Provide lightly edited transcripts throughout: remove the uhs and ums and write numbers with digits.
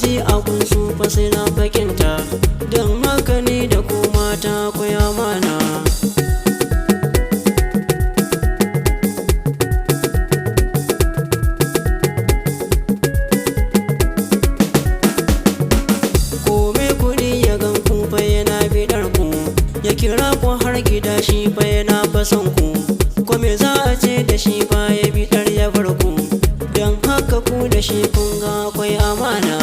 ji abun su fa sai na fakinta, don haka ni da ku mata ku yi amana. Kome kuɗi ya gan ku fa yana bidar ku, ya kira ku har gida shi fa yana fason ku, ko me za a ce da shi fa ya bidar ya bar ku, don haka ku da shi kun ga akwai amana.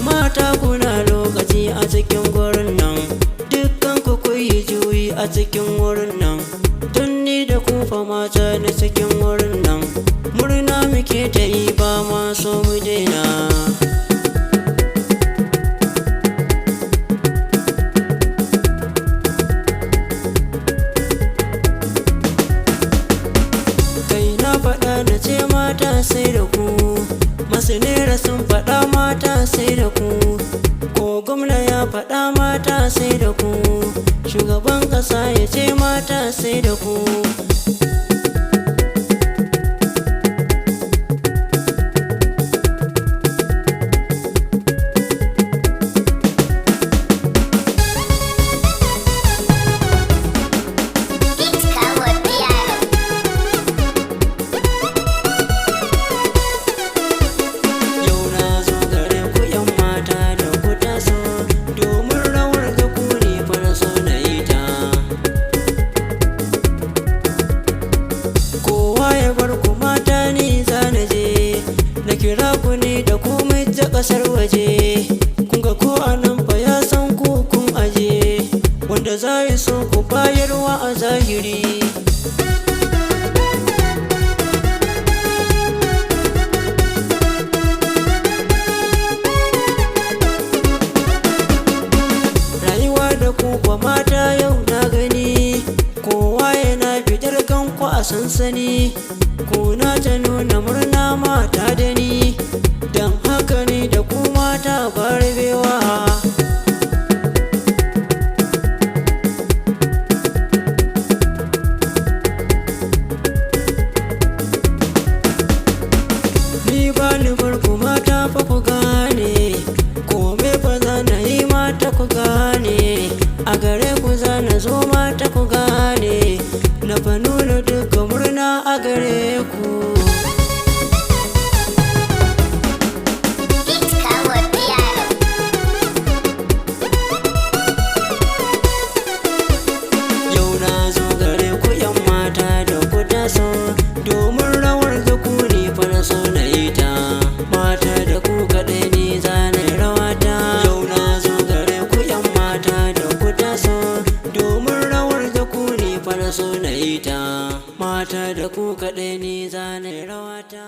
Mata kuna lokaci a cikin gurin nan, dukkan ku yi juyi a cikin wurin nan, tun ni da ku fa mata na cikin wurin nan, murna muke ta yi ba ma so mu daina. Kai na faɗa na ce mata sai da ku, masu nera sun faɗa mata sai da ku, ko gwamna ya faɗa mata sai da ku, shugaban ƙasa ya ce mata sai da ku. Kira ku ne da komai ta ƙasar waje, kun ga ko anan fa ya san ku kun aje, wanda za yi so ku bayarwa a zahiri. Rayuwa da ku kwa mata yau na gani, kowa yana fitar kanku a sansani, kuna ta nuna murna mata da ni, don haka ne da ku mata ba rabewa. Ni ba ni farko mata fa ku gane, kome fa za na yi mata ku gane, a gare ku za na zo mata ku gane, na fa nuna duka murna a gare ku. Yau na zo gare ku yan mata da ku taso, domin rawar da ku ne fa na so na yi ta, mata da ku kaɗai ne za na yi rawata. Yau na zo gare ku yan mata da ku taso, domin rawar da ku ne fa na so na yi ta, mata da ku kaɗai ne za na yi rawata.